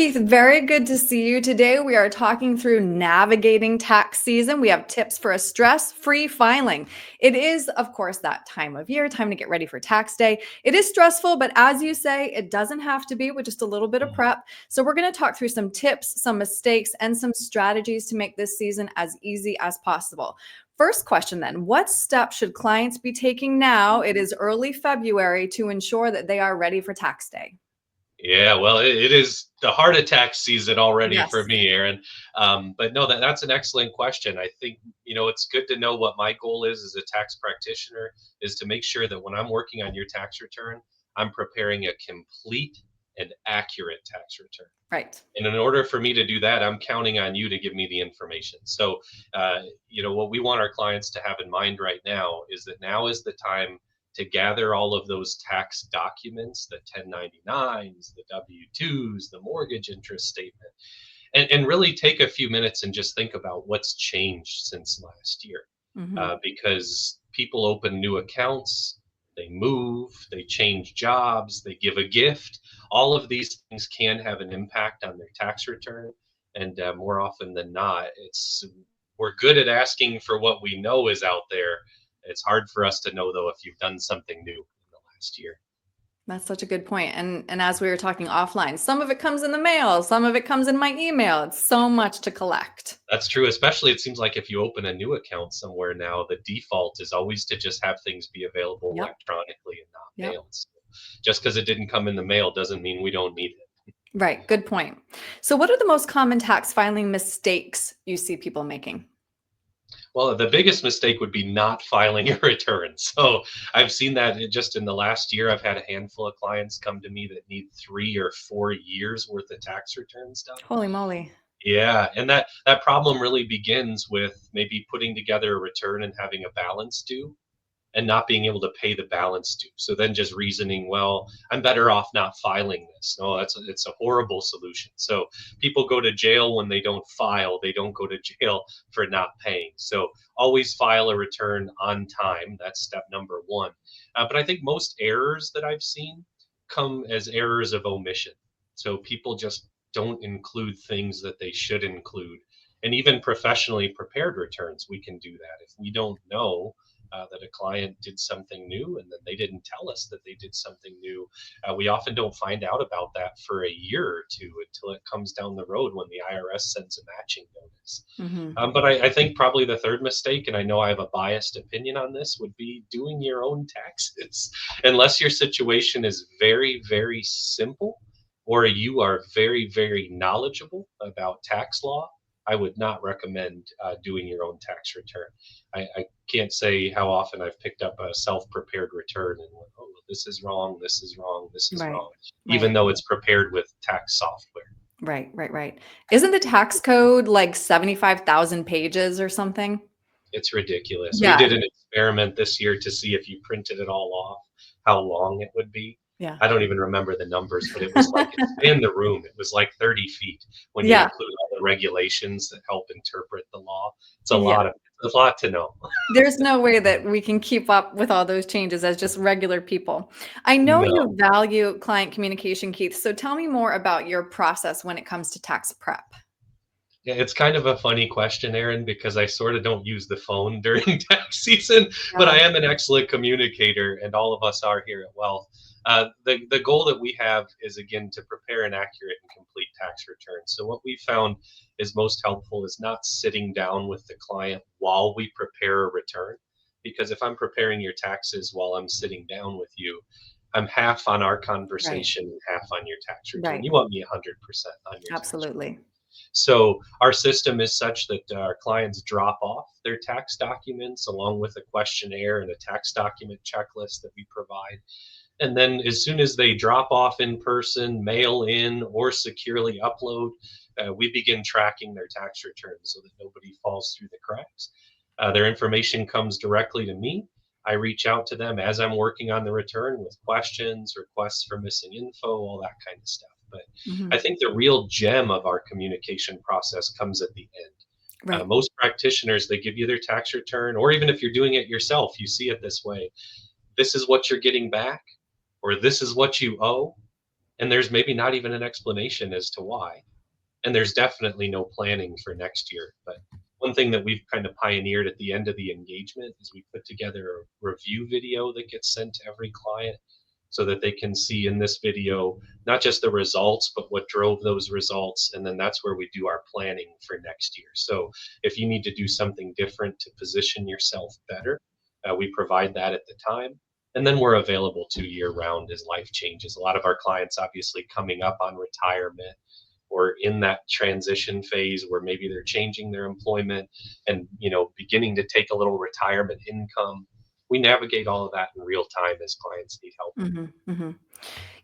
Keith, very good to see you. Today we are talking through navigating tax season. We have tips for a stress-free filing. It is, of course, that time of year, time to get ready for tax day. It is stressful, but as you say, it doesn't have to be with just a little bit of prep. So we're going to talk through some tips, some mistakes, and some strategies to make this season as easy as possible. First question then, what steps should clients be taking now? It is early February to ensure that they are ready for tax day. Yeah, well, it is the heart attack season already for Yes. me, Aaron. But no, that's an excellent question. I think, it's good to know what my goal is as a tax practitioner is to make sure that when I'm working on your tax return, I'm preparing a complete and accurate tax return. Right. And in order for me to do that, I'm counting on you to give me the information. So, what we want our clients to have in mind right now is that now is the time to gather all of those tax documents, the 1099s, the W-2s, the mortgage interest statement, and really take a few minutes and just think about what's changed since last year. Mhm. Because people open new accounts, they move, they change jobs, they give a gift. All of these things can have an impact on their tax return. And more often than not, we're good at asking for what we know is out there. It's hard for us to know though if you've done something new in the last year. That's such a good point. And as we were talking offline, some of it comes in the mail, some of it comes in my email. It's so much to collect. That's true. Especially, it seems like if you open a new account somewhere now, the default is always to just have things be available Yep. electronically and not Yep. mailed. So just because it didn't come in the mail doesn't mean we don't need it. Right. Good point. So what are the most common tax filing mistakes you see people making? Well, the biggest mistake would be not filing your return. So I've seen that just in the last year. I've had a handful of clients come to me that need 3 or 4 years worth of tax returns done. Holy moly. Yeah, and that problem really begins with maybe putting together a return and having a balance due and not being able to pay the balance due. So then just reasoning, well, I'm better off not filing this. No, it's a horrible solution. So people go to jail when they don't file. They don't go to jail for not paying. So always file a return on time. That's step number one. But I think most errors that I've seen come as errors of omission. So people just don't include things that they should include. And even professionally prepared returns, we can do that. If we don't know that a client did something new and then they didn't tell us that they did something new, we often don't find out about that for a year or two until it comes down the road when the IRS sends a matching notice. Hmm. But I think probably the third mistake, and I know I have a biased opinion on this, would be doing your own taxes. Unless your situation is very, very simple or you are very, very knowledgeable about tax law, I would not recommend doing your own tax return. I can't say how often I've picked up a self-prepared return and went, oh, this is wrong, this is wrong, this is Right. wrong, even Right. though it's prepared with tax software. Right. Right. Right. Isn't the tax code like 75,000 pages or something? It's ridiculous. We Yeah. did an experiment this year to see if you printed it all off, how long it would be. Yeah. I don't even remember the numbers, but it was like it spanned the room. It was like 30 feet when you Yeah. include all the regulations that help interpret the law. Yeah. It's a lot to know. There's no way that we can keep up with all those changes as just regular people. I know No. you value client communication, Keith. So tell me more about your process when it comes to tax prep. Yeah, it's kind of a funny question, Aaron, because I sort of don't use the phone during tax season, but Yeah. I am an excellent communicator, and all of us are here at Wealth. The goal that we have is, again, to prepare an accurate and complete tax return. So what we found is most helpful is not sitting down with the client while we prepare a return, because if I'm preparing your taxes while I'm sitting down with you, I'm half on our Right. conversation and half on your tax return. Right. You want me 100% on your tax return. Absolutely. So our system is such that our clients drop off their tax documents along with a questionnaire and a tax document checklist that we provide. And then as soon as they drop off in person, mail in, or securely upload, we begin tracking their tax returns so that nobody falls through the cracks. Their information comes directly to me. I reach out to them as I'm working on the return with questions, requests for missing info, all that kind of stuff. But I Mhm. think the real gem of our communication process comes at the end. Right. Most practitioners, they give you their tax return, or even if you're doing it yourself, you see it this way. This is what you're getting back, or this is what you owe. and there's maybe not even an explanation as to why. And there's definitely no planning for next year. But one thing that we've kind of pioneered at the end of the engagement is we put together a review video that gets sent to every client so that they can see in this video not just the results, but what drove those results. And then that's where we do our planning for next year. So if you need to do something different to position yourself better, we provide that at the time. And then we're available to year round as life changes. A lot of our clients obviously coming up on retirement or in that transition phase where maybe they're changing their employment and beginning to take a little retirement income. We navigate all of that in real time as clients need help. Hmm. Hmm.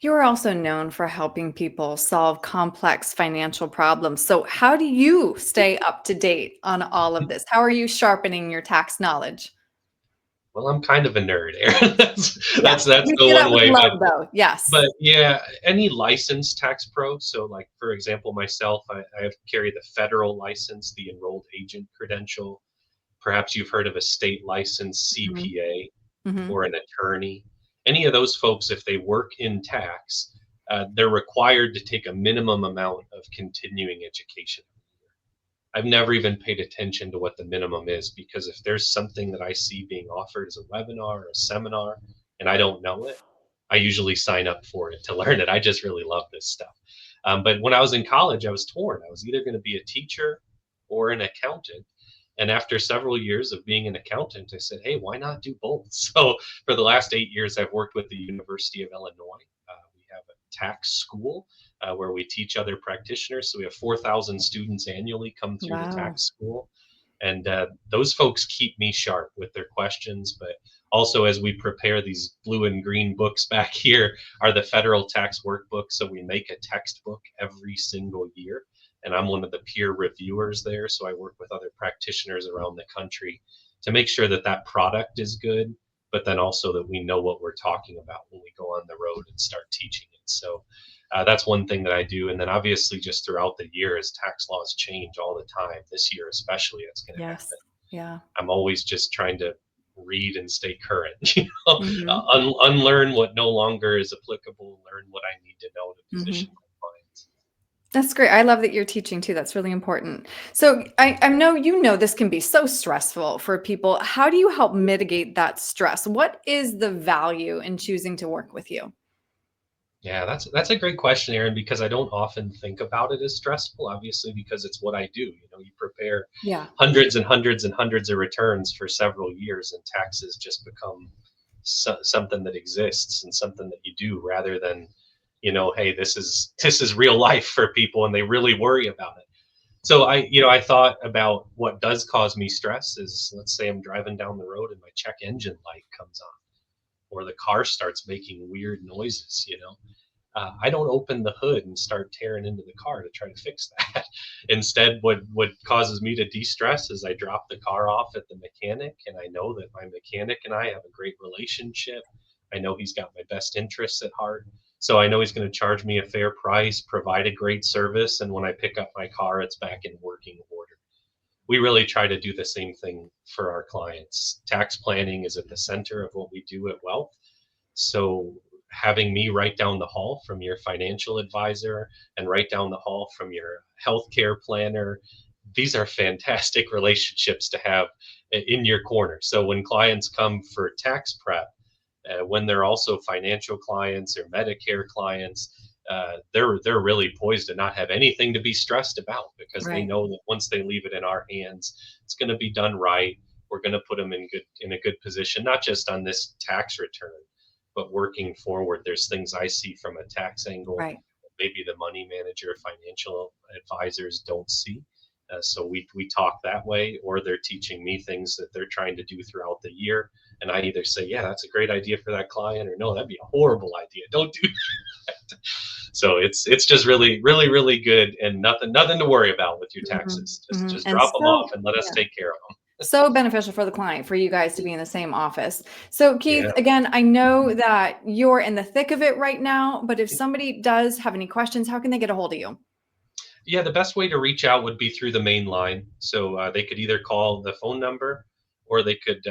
You are also known for helping people solve complex financial problems. So, how do you stay up to date on all of this? How are you sharpening your tax knowledge? Well, I'm kind of a nerd, Aaron. That's Yes, that's we the say that one with way. love, though. Yes. But yeah, any licensed tax pro. So, like for example, myself, I carry the federal license, the enrolled agent credential. Perhaps you've heard of a state licensed Hmm. CPA Hmm. or an attorney. Any of those folks, if they work in tax, they're required to take a minimum amount of continuing education. I've never even paid attention to what the minimum is because if there's something that I see being offered as a webinar or a seminar and I don't know it, I usually sign up for it to learn it. I just really love this stuff. But when I was in college, I was torn. I was either going to be a teacher or an accountant. And after several years of being an accountant, I said, hey, why not do both? So for the last 8 years, I've worked with the University of Illinois. We have a tax school where we teach other practitioners. So we have 4,000 students annually come through the Wow. tax school. And those folks keep me sharp with their questions. But also, as we prepare these blue and green books back here, are the federal tax workbooks. So we make a textbook every single year. And I'm one of the peer reviewers there. So I work with other practitioners around the country to make sure that that product is good, but then also that we know what we're talking about when we go on the road and start teaching it. So that's one thing that I do. And then obviously, just throughout the year, as tax laws change all the time, this year especially, it's going to Yes. happen. Yeah. I'm always just trying to read and stay current, you know, Hmm. unlearn what no longer is applicable, learn what I need to know to Hmm. position my clients. That's great. I love that you're teaching too. That's really important. So I know you know this can be so stressful for people. How do you help mitigate that stress? What is the value in choosing to work with you? Yeah, that's a great question, Aaron, because I don't often think about it as stressful, obviously, because it's what I do. You prepare Yeah. hundreds and hundreds and hundreds of returns for several years, and taxes just become something that exists and something that you do rather than, hey, this is real life for people, and they really worry about it. So I thought about what does cause me stress is, let's say I'm driving down the road and my check engine light comes on, or the car starts making weird noises. I don't open the hood and start tearing into the car to try to fix that. Instead, what causes me to de-stress is I drop the car off at the mechanic, and I know that my mechanic and I have a great relationship. I know he's got my best interests at heart. So I know he's going to charge me a fair price, provide a great service, and when I pick up my car, it's back in working order. We really try to do the same thing for our clients. Tax planning is at the center of what we do at Wealth. So having me right down the hall from your financial advisor and right down the hall from your healthcare planner, these are fantastic relationships to have in your corner. So when clients come for tax prep, when they're also financial clients or Medicare clients, they're really poised to not have anything to be stressed about because they Right. know that once they leave it in our hands, it's going to be done right. We're going to put them in a good position, not just on this tax return, but working forward. There's things I see from a tax angle Right. that maybe the money manager, financial advisors don't see. So we talk that way, or they're teaching me things that they're trying to do throughout the year, and I either say, yeah, that's a great idea for that client, or no, that'd be a horrible idea. Don't do that. So it's just really, really, really good, and nothing to worry about with your Mhm, taxes. Just mhm, just and drop them off so and let us yeah, take care of them. so beneficial for the client, for you guys to be in the same office. So, Keith, Yeah. again, I know that you're in the thick of it right now, but if somebody does have any questions, how can they get a hold of you? Yeah, the best way to reach out would be through the main line. So they could either call the phone number or they could,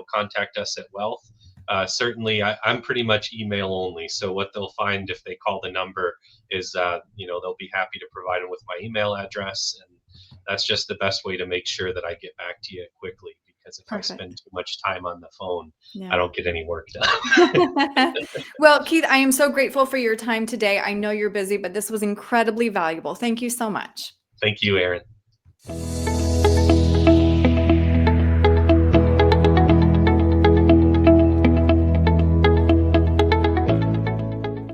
contact us at Wealth. Certainly, I'm pretty much email only. So what they'll find if they call the number is, they'll be happy to provide them with my email address, and that's just the best way to make sure that I get back to you quickly. Because if I spend Perfect. too much time on the phone, I Yeah. don't get any work done. Well, Keith, I am so grateful for your time today. I know you're busy, but this was incredibly valuable. Thank you so much. Thank you, Aaron.